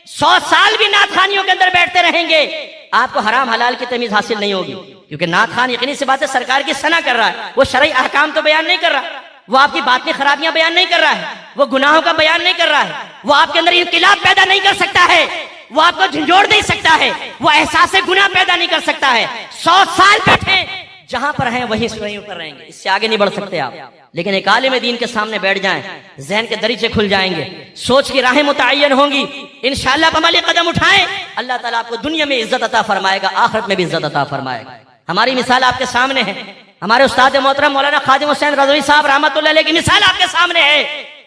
100 سال بھی نعت خانیوں کے اندر بیٹھتے رہیں گے, آپ کو حرام حلال کی تمیز حاصل نہیں ہوگی, کیونکہ نعت خان یقینی سی بات ہے سرکار کی ثنا کر رہا ہے. وہ شرعی احکام تو بیان نہیں کر رہا, وہ آپ کی باطنی خرابیاں بیان نہیں کر رہا ہے, وہ گناہوں کا بیان نہیں کر رہا ہے, وہ آپ کے اندر انقلاب پیدا نہیں کر سکتا ہے, وہ آپ کو جھنجھوڑ نہیں سکتا ہے, وہ احساس گناہ پیدا نہیں کر سکتا ہے. 100 سال بیٹھیں, جہاں پر ہیں وہیں سوئیوں پر رہیں گے, اس سے آگے نہیں بڑھ سکتے آپ. لیکن ایک عالم دین کے سامنے بیٹھ جائیں, ذہن کے دریچے کھل جائیں گے, سوچ کی راہیں متعین ہوں گی, انشاءاللہ آپ عملی قدم اٹھائیں, اللہ تعالیٰ آپ کو دنیا میں عزت عطا فرمائے گا, آخرت میں بھی عزت عطا فرمائے گا. ہماری مثال آپ کے سامنے ہے. ہمارے استاد محترم مولانا خادم حسین رضوی صاحب رحمۃ اللہ علیہ کی مثال آپ کے سامنے ہے.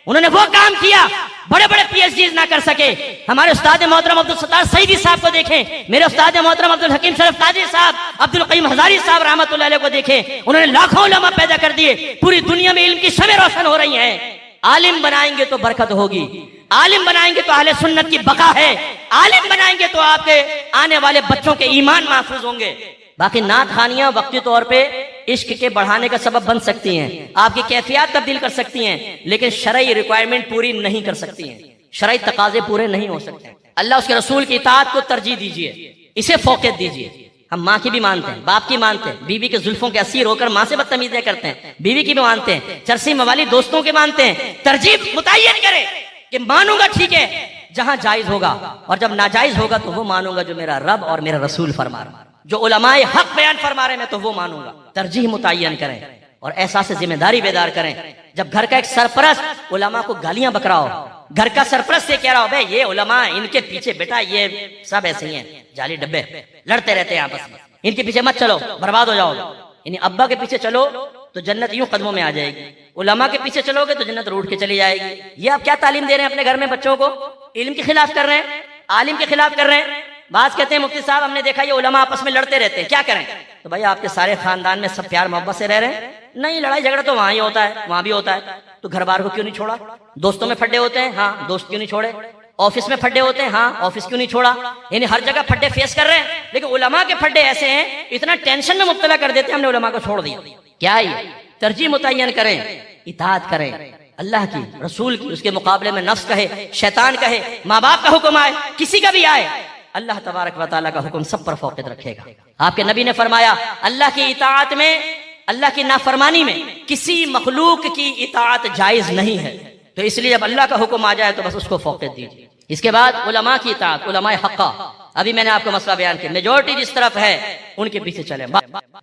انہوں نے وہ کام کیا, بڑے بڑے پی ایچ ڈیز نہ کر سکے. ہمارے استاد محترم عبدالستار سعیدی صاحب کو دیکھیں, میرے استاد محترم عبدالحکیم شرف قادری صاحب, عبدالقیم ہزاری صاحب رحمۃ اللہ علیہ کو دیکھیں, انہوں نے لاکھوں علماء پیدا کر دیے. پوری دنیا میں علم کی شمع روشن ہو رہی ہیں. عالم بنائیں گے تو برکت ہوگی, عالم بنائیں گے تو اہل سنت کی بقا ہے, عالم بنائیں گے تو آپ کے آنے والے بچوں کے ایمان محفوظ ہوں گے. باقی نعت خوانیاں وقتی طور پہ عشق کے بڑھانے کا سبب بن سکتی ہیں, آپ کی کیفیات تبدیل کر سکتی ہیں, لیکن شرعی ریکوائرمنٹ پوری نہیں کر سکتی ہیں, شرعی تقاضے پورے نہیں ہو سکتے. اللہ اس کے رسول کی اطاعت کو ترجیح دیجیے, اسے فوقیت دیجیے. ہم ماں کی بھی مانتے ہیں, باپ کی مانتے ہیں, بیوی کے زلفوں کے اسیر ہو کر ماں سے بدتمیزیاں کرتے ہیں, بیوی کی بھی مانتے ہیں, چرسی موالی دوستوں کے مانتے ہیں. ترجیح متعین کرے کہ مانوں گا ٹھیک ہے جہاں جائز ہوگا, اور جب ناجائز ہوگا تو وہ مانوں گا جو میرا رب اور میرا رسول فرما رہا, جو علماء حق بیان فرما رہے ہیں میں تو وہ مانوں گا. ترجیح متعین کریں اور احساس ذمہ داری بیدار کریں. جب گھر کا ایک سرپرست علماء کو گالیاں بک رہا ہو, گھر کا سرپرست یہ کہہ رہا ہو بھائی یہ علماء ان کے پیچھے بیٹا یہ سب ایسے ہی ہیں, جعلی ڈبے لڑتے رہتے ہیں آپس میں, ان کے پیچھے مت چلو برباد ہو جاؤ گے. یعنی ابا کے پیچھے چلو تو جنت یوں قدموں میں آ جائے گی, علماء کے پیچھے چلو گے تو جنت روٹ کے چلی جائے گی. یہ آپ کیا تعلیم دے رہے ہیں اپنے گھر میں بچوں کو؟ علم کے خلاف کر رہے ہیں, عالم کے خلاف کر رہے ہیں. بعض کہتے ہیں مفتی صاحب ہم نے دیکھا یہ علماء آپس میں لڑتے رہتے ہیں, کیا کریں؟ تو بھائی آپ کے سارے خاندان میں سب پیار محبت سے رہ رہے ہیں. نہیں, لڑائی جھگڑا تو وہاں ہی ہوتا ہے, وہاں بھی ہوتا ہے, تو گھر بار کو کیوں نہیں چھوڑا؟ دوستوں میں پھڈے ہوتے ہیں, ہاں دوست کیوں نہیں چھوڑے؟ آفس میں پھڈے ہوتے ہیں, ہاں آفس کیوں نہیں چھوڑا؟ یعنی ہر جگہ پھڈے فیس کر رہے ہیں, لیکن علماء کے پھڈے ایسے ہیں اتنا ٹینشن میں مبتلا کر دیتے ہیں ہم نے علماء کو چھوڑ دیا. کیا یہ ترجیح متعین کریں, اطاعت کریں اللہ کی, رسول کی, اس کے مقابلے میں نفس کہے, شیطان کہے, ماں باپ کا حکم آئے, کسی کا بھی آئے, اللہ تبارک و تعالیٰ کا حکم سب پر فوقیت رکھے گا. آپ کے نبی نے فرمایا اللہ کی اطاعت میں, اللہ کی نافرمانی میں کسی مخلوق کی اطاعت جائز نہیں ہے. تو اس لیے جب اللہ کا حکم آ جائے تو بس اس کو فوقیت دیجیے. اس کے بعد علماء کی اطاعت, علماء حقہ. ابھی میں نے آپ کو مسئلہ بیان کیا, میجورٹی جس طرف ہے ان کے پیچھے چلے.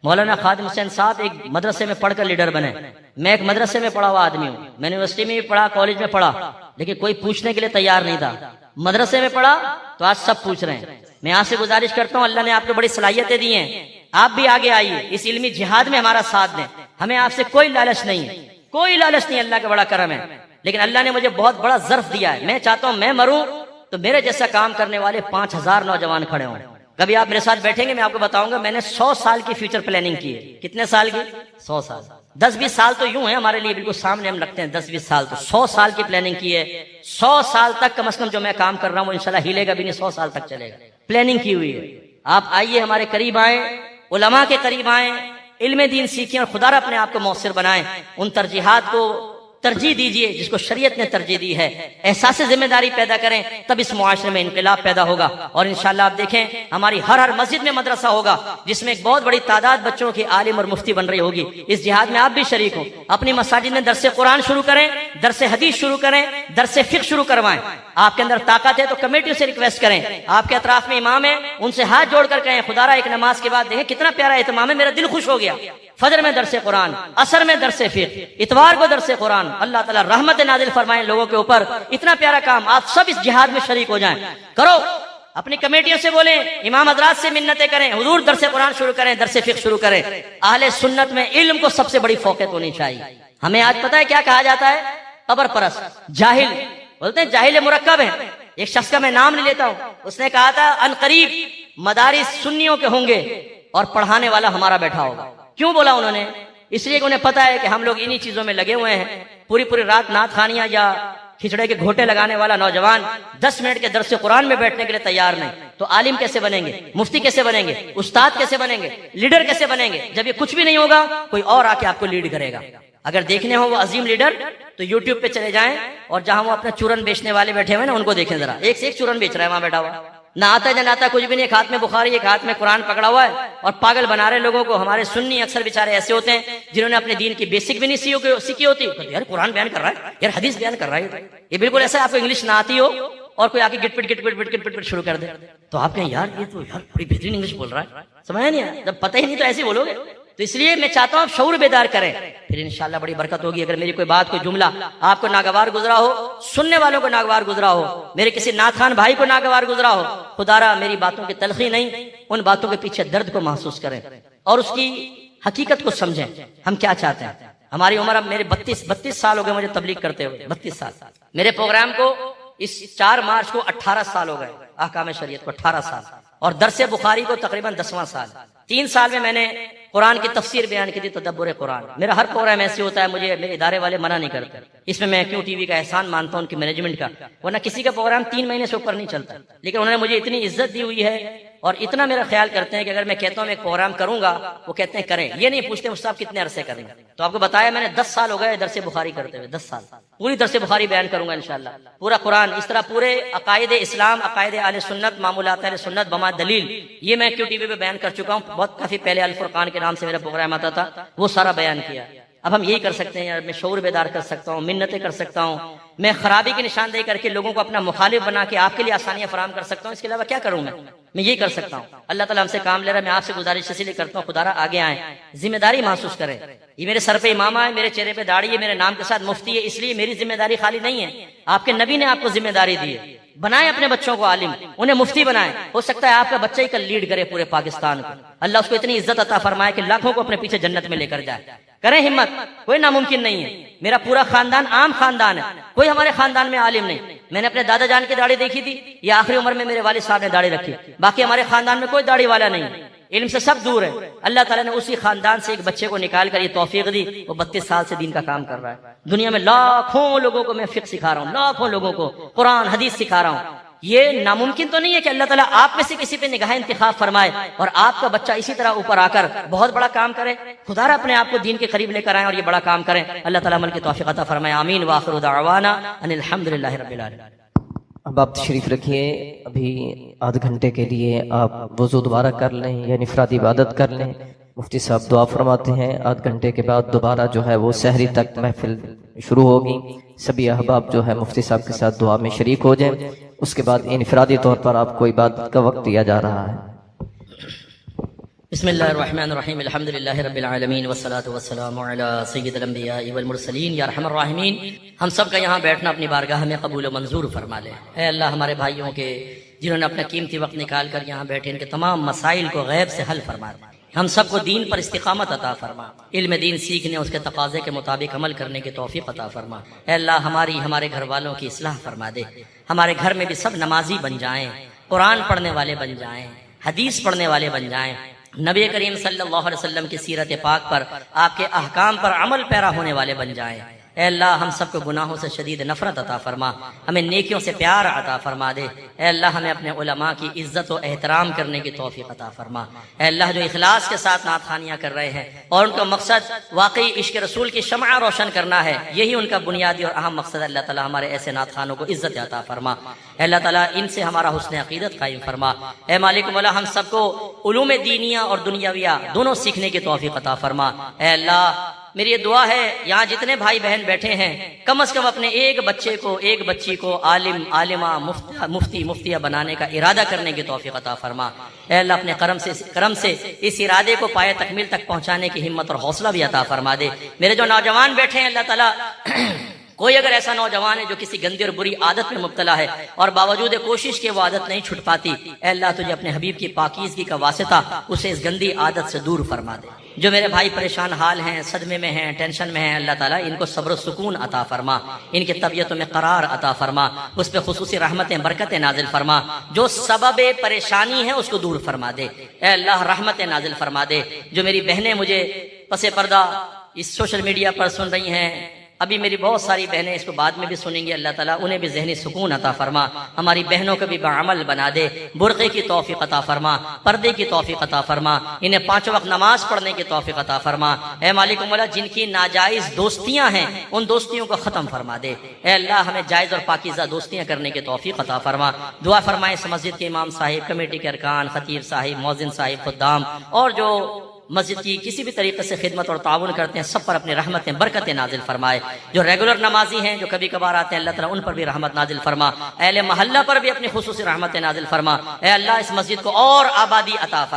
مولانا خادم حسین صاحب ایک مدرسے میں پڑھ کر لیڈر بنے. میں ایک مدرسے میں پڑھا ہوا آدمی ہوں, میں یونیورسٹی میں بھی پڑھا, کالج میں پڑھا, لیکن کوئی پوچھنے کے لیے تیار نہیں تھا. مدرسے میں پڑھا تو آج سب پوچھ رہے ہیں. میں آپ سے گزارش کرتا ہوں, اللہ نے آپ کو بڑی صلاحیتیں دی ہیں, آپ بھی آگے آئیے, اس علمی جہاد میں ہمارا ساتھ دیں. ہمیں آپ سے کوئی لالچ نہیں ہے, کوئی لالچ نہیں, اللہ کا بڑا کرم ہے. لیکن اللہ نے مجھے بہت بڑا ظرف دیا ہے. میں چاہتا ہوں میں مروں تو میرے جیسا کام کرنے والے 5000 نوجوان کھڑے ہوں. کبھی آپ میرے ساتھ بیٹھیں گے میں آپ کو بتاؤں گا میں نے 100 سال کی فیوچر پلاننگ کی ہے. کتنے سال کی؟ 100 سال. 10-20 سال تو یوں ہے ہمارے لیے بالکل سامنے ہم رکھتے ہیں, 10-20 سال تو 100 سال کی پلاننگ کی ہے. 100 سال تک کم از کم جو میں کام کر رہا ہوں وہ انشاءاللہ ہلے گا بھی نہیں, 100 سال تک چلے گا. پلاننگ کی ہوئی ہے. آپ آئیے ہمارے قریب آئیں, علماء کے قریب آئیں, علم دین سیکھیں اور خدا را اپنے آپ کو مؤثر بنائیں. ان ترجیحات کو ترجیح دیجیے جس کو شریعت نے ترجیح دی ہے. احساس ذمہ داری پیدا کریں, تب اس معاشرے میں انقلاب پیدا ہوگا. اور انشاءاللہ آپ دیکھیں ہماری ہر مسجد میں مدرسہ ہوگا جس میں ایک بہت بڑی تعداد بچوں کی عالم اور مفتی بن رہی ہوگی. اس جہاد میں آپ بھی شریک ہوں. اپنی مساجد میں درس قرآن شروع کریں, درس حدیث شروع کریں, درس فقہ شروع کروائیں. آپ کے اندر طاقت ہے تو کمیٹیوں سے ریکویسٹ کریں. آپ کے اطراف میں امام ہیں, ان سے ہاتھ جوڑ کر کہیں خدا را ایک نماز کے بعد دیکھیں کتنا پیارا اہتمام ہے, میرا دل خوش ہو گیا. فجر میں درس قرآن, عصر میں درس فقہ, اتوار کو درس قرآن. اللہ تعالیٰ رحمت نازل فرمائیں لوگوں کے اوپر. اتنا پیارا کام, آپ سب اس جہاد میں شریک ہو جائیں. کرو, اپنی کمیٹیوں سے بولیں, امام حضرات سے منتیں کریں, حضور درس قرآن شروع کریں, درس فقہ شروع کریں. اہل سنت میں علم کو سب سے بڑی فوقیت ہونی چاہیے. ہمیں آج پتہ ہے کیا کہا جاتا ہے؟ قبر پرست, جاہل بولتے ہیں, جاہل مرکب ہے. ایک شخص کا میں نام نہیں لیتا ہوں, اس نے کہا تھا ان قریب مدارس سنیوں کے ہوں گے اور پڑھانے والا ہمارا بیٹھا ہوگا. کیوں بولا انہوں نے؟ اس لیے کہ انہیں پتا ہے کہ ہم لوگ انہی چیزوں میں لگے ہوئے ہیں. پوری رات نعت خوانیاں یا کھچڑے کے گھوٹے لگانے والا نوجوان 10 منٹ کے درس قرآن میں بیٹھنے کے لیے تیار نہیں تو عالم کیسے بنیں گے؟ مفتی کیسے بنیں گے؟ استاد کیسے بنیں گے؟ لیڈر کیسے بنیں گے؟ جب یہ کچھ بھی نہیں ہوگا کوئی اور آ کے آپ کو لیڈ کرے گا۔ اگر دیکھنے ہو وہ عظیم لیڈر تو یوٹیوب پہ چلے جائیں اور جہاں وہ اپنا چورن بیچنے والے بیٹھے ہوئے نا ان کو دیکھیں ذرا، ایک سے ایک چورن بیچ رہا ہے وہاں بیٹھا ہوا، نہ آتا ہے نہ آتا کچھ بھی نہیں، ایک ہاتھ میں بخاری ایک ہاتھ میں قرآن پکڑا ہوا ہے اور پاگل بنا رہے لوگوں کو۔ ہمارے سنی اکثر بیچارے ایسے ہوتے ہیں جنہوں نے اپنے دین کی بیسک بھی نہیں سیکھی ہوتی، یار قرآن بیان کر رہا ہے، یار حدیث بیان کر رہا ہے، یہ بالکل ایسا آپ کو انگلش نہ آتی ہو اور کوئی آ کے گٹ پٹ شروع کر دے تو آپ کہیں یار یہ تو یار بڑی بہترین انگلش بول رہا ہے، سمجھا نہیں؟ جب پتہ ہی نہیں تو ایسے بولو گے۔ تو اس لیے میں چاہتا ہوں آپ شعور بیدار کریں، پھر انشاءاللہ بڑی برکت ہوگی۔ اگر میری کوئی بات کوئی جملہ آپ کو ناگوار گزرا ہو، سننے والوں کو ناگوار گزرا ہو، میرے کسی نعت خوان بھائی کو ناگوار گزرا ہو، خدا را میری باتوں کی تلخی نہیں، ان باتوں کے پیچھے درد کو محسوس کریں اور اس کی حقیقت کو سمجھیں۔ ہم کیا چاہتے ہیں؟ ہماری عمر اب میرے 32 سال ہو گئے مجھے تبلیغ کرتے ہوئے، 32 سال۔ میرے پروگرام کو اس 4 مارچ کو 18 سال ہو گئے، احکام شریعت کو 18 سال، اور درس بخاری کو تقریباً 10واں سال۔ 3 سال میں نے قرآن کی تفسیر بیان کی تھی، تدبر قرآن۔ میرا ہر پروگرام ایسے ہوتا ہے، مجھے میرے ادارے والے منع نہیں کرتے، اس میں کیوں ٹی وی کا احسان مانتا ہوں ان کی مینجمنٹ کا، ورنہ کسی کا پروگرام 3 مہینے سے اوپر نہیں چلتا، لیکن انہوں نے مجھے اتنی عزت دی ہوئی ہے اور اتنا میرا خیال کرتے ہیں کہ اگر میں کہتا ہوں میں ایک پروگرام کروں گا وہ کہتے ہیں کریں، یہ نہیں پوچھتے مجھ سے آپ کتنے عرصے کریں گے۔ تو آپ کو بتایا میں نے 10 سال ہو گئے درس بخاری کرتے ہوئے، 10 سال پوری درس بخاری بیان کروں گا انشاءاللہ، پورا قرآن، اس طرح پورے عقائد اسلام، عقائد اہل سنت، معمولات اہل سنت بما دلیل، یہ میں کیو ٹی وی پہ بیان کر چکا ہوں، بہت کافی پہلے الفرقان کے نام سے میرا پروگرام آتا تھا، وہ سارا بیان کیا۔ اب ہم یہی کر سکتے ہیں یار، میں شعور بیدار کر سکتا ہوں، منتیں کر سکتا ہوں، میں خرابی کی نشاندہی کر کے لوگوں کو اپنا مخالف بنا کے آپ کے لیے آسانیاں فراہم کر سکتا ہوں، اس کے علاوہ کیا کروں میں یہی کر سکتا ہوں۔ اللہ تعالیٰ ہم سے کام لے رہا ہے، میں آپ سے گزارش اسی لیے کرتا ہوں خدا را آگے آئیں، ذمہ داری محسوس کریں۔ یہ میرے سر پہ امامہ ہے، میرے چہرے پہ داڑھی ہے، میرے نام کے ساتھ مفتی ہے، اس لیے میری ذمہ داری خالی نہیں ہے، آپ کے نبی نے آپ کو ذمہ داری دی ہے۔ بنائیں اپنے بچوں کو عالم، انہیں مفتی بنائیں، ہو سکتا ہے آپ کا بچہ ہی کل لیڈ کرے پورے پاکستان کو، اللہ اس کو اتنی عزت عطا فرمائے کہ لاکھوں کو اپنے پیچھے جنت میں لے کر جائے۔ کریں ہمت، کوئی ناممکن نہیں ہے۔ میرا پورا خاندان عام خاندان ہے، کوئی ہمارے خاندان میں عالم نہیں۔ میں نے اپنے دادا جان کی داڑھی دیکھی تھی، یہ آخری عمر میں میرے والد صاحب نے داڑھی رکھی، باقی ہمارے خاندان میں کوئی داڑھی والا نہیں، علم سے سب دور ہے۔ اللہ تعالیٰ نے اسی خاندان سے ایک بچے کو نکال کر یہ توفیق دی، وہ 32 سال سے دین کا کام کر رہا ہے۔ دنیا میں لاکھوں لوگوں کو میں فقہ سکھا رہا ہوں، لاکھوں لوگوں کو قرآن حدیث سکھا رہا ہوں۔ یہ ناممکن تو نہیں ہے کہ اللہ تعالیٰ آپ میں سے کسی پہ نگاہ انتخاب فرمائے اور آپ کا بچہ اسی طرح اوپر آ کر بہت بڑا کام کرے، خدا را اپنے آپ کو دین کے قریب لے کر آئیں اور یہ بڑا کام کریں۔ اللہ تعالیٰ عمل کی توفیق عطا فرمائے، آمین۔ وآخر دعوانا ان الحمدللہ رب العالمین۔ اب آپ تشریف رکھیے، ابھی آدھ گھنٹے کے لیے آپ وضو دوبارہ کر لیں یا انفرادی عبادت کر لیں۔ مفتی صاحب دعا فرماتے ہیں، آدھ گھنٹے کے بعد دوبارہ جو ہے وہ سحری تک محفل شروع ہوگی، سبھی احباب جو ہے مفتی صاحب کے ساتھ دعا میں شریک ہو جائیں، اس کے بعد انفرادی طور پر آپ کو عبادت کا وقت دیا جا رہا ہے۔ بسم اللہ الرحمن الرحیم، الحمدللہ رب العالمین والصلاة والسلام علی سید الانبیاء والمرسلین، یا ارحم الراحمین۔ ہم سب کا یہاں بیٹھنا اپنی بارگاہ میں قبول و منظور فرما لے۔ اے اللہ ہمارے بھائیوں کے جنہوں نے اپنا قیمتی وقت نکال کر یہاں بیٹھے، ان کے تمام مسائل کو غیب سے حل فرما دے۔ ہم سب کو دین پر استقامت عطا فرما، علم دین سیکھنے، اس کے تقاضے کے مطابق عمل کرنے کی توفیق عطا فرما۔ اے اللہ ہمارے گھر والوں کی اصلاح فرما دے، ہمارے گھر میں بھی سب نمازی بن جائیں، قرآن پڑھنے والے بن جائیں، حدیث پڑھنے والے بن جائیں، نبی کریم صلی اللہ علیہ وسلم کی سیرت پاک پر، آپ کے احکام پر عمل پیرا ہونے والے بن جائیں۔ اے اللہ ہم سب کو گناہوں سے شدید نفرت عطا فرما، ہمیں نیکیوں سے پیار عطا فرما دے۔ اے اللہ ہمیں اپنے علماء کی عزت و احترام کرنے کی توفیق عطا فرما۔ اے اللہ جو اخلاص کے ساتھ نعت خوانیاں کر رہے ہیں اور ان کا مقصد واقعی عشق رسول کی شمع روشن کرنا ہے، یہی ان کا بنیادی اور اہم مقصد ہے۔ اللہ تعالیٰ ہمارے ایسے نعت خوانوں کو عزت عطا فرما۔ اے اللہ تعالیٰ ان سے ہمارا حسن عقیدت قائم فرما۔ اے مالک مولا ہم سب کو علوم دینیہ اور دنیاویہ دونوں سیکھنے کی توفیق عطا فرما۔ اے اللہ میری یہ دعا ہے، یہاں جتنے بھائی بہن بیٹھے ہیں کم از کم اپنے ایک بچے کو، ایک بچی کو عالم، عالمہ، مفتی، مفتیہ بنانے کا ارادہ کرنے کی توفیق عطا فرما۔ اے اللہ اپنے کرم سے اس ارادے کو پائے تکمیل تک پہنچانے کی ہمت اور حوصلہ بھی عطا فرما دے۔ میرے جو نوجوان بیٹھے ہیں اللہ تعالیٰ کوئی اگر ایسا نوجوان ہے جو کسی گندی اور بری عادت میں مبتلا ہے اور باوجود کوشش کے وہ عادت نہیں چھٹ پاتی، اے اللہ تجھے اپنے حبیب کی پاکیزگی کا واسطہ اسے اس گندی عادت سے دور فرما دے۔ جو میرے بھائی پریشان حال ہیں، صدمے میں ہیں، ٹینشن میں ہیں، اللہ تعالیٰ ان کو صبر و سکون عطا فرما، ان کی طبیعتوں میں قرار عطا فرما، اس پہ خصوصی رحمتیں برکتیں نازل فرما، جو سبب پریشانی ہے اس کو دور فرما دے۔ اے اللہ رحمتیں نازل فرما دے۔ جو میری بہنیں مجھے پس پردہ اس سوشل میڈیا پر سن رہی ہیں، ابھی میری بہت ساری بہنیں اس کو بعد میں بھی سنیں گی، اللہ تعالیٰ انہیں بھی ذہنی سکون عطا فرما، ہماری بہنوں کو بھی بعمل بنا دے، برقعے کی توفیق عطا فرما، پردے کی توفیق عطا فرما، انہیں 5 وقت نماز پڑھنے کی توفیق عطا فرما۔ اے مالک مولا، جن کی ناجائز دوستیاں ہیں ان دوستیوں کو ختم فرما دے، اے اللہ ہمیں جائز اور پاکیزہ دوستیاں کرنے کی توفیق عطا فرما۔ دعا فرمائے اس مسجد کے امام صاحب، کمیٹی کے ارکان، خطیب صاحب، مؤذن صاحب، خدام اور جو مسجد کی کسی بھی طریقے سے خدمت اور تعاون کرتے ہیں، سب پر اپنی رحمتیں برکتیں نازل فرمائے۔ جو ریگولر نمازی ہیں، جو کبھی کبھار آتے ہیں، اللہ تعالیٰ ان پر بھی رحمت نازل فرما، اہل محلہ پر بھی اپنی خصوصی رحمتیں نازل فرما۔ اے اللہ اس مسجد کو اور آبادی عطا فرما۔